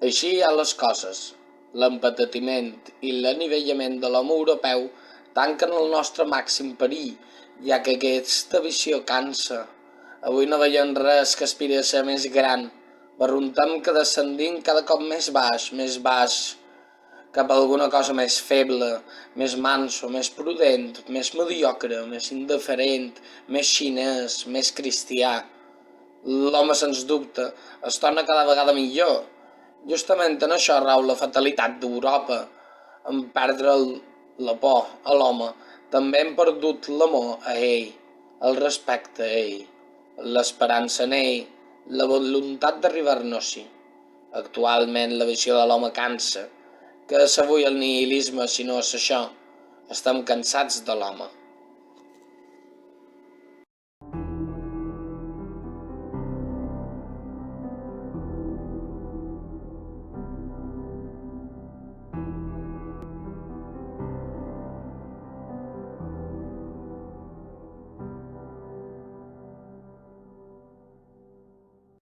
Així hi ha les coses. L'empetitiment i l'anivellament de l'home europeu tanquen el nostre màxim perill, ja que aquesta visió cansa. Avui no veiem res que aspiri a ser més gran. Barruntem que descendim cada cop més baix, cap a alguna cosa més feble, més manso, més prudent, més mediocre, més indiferent, més xinès, més cristià. L'home, sens dubte, es torna cada vegada millor. Justament en això rau la fatalitat d'Europa. En perdre la por a l'home, també hem perdut l'amor a ell, el respecte a ell, l'esperança en ell, la voluntat d'arribar-nos-hi. Actualment la visió de l'home cansa. Que és avui el nihilisme si no és això? Estem cansats de l'home.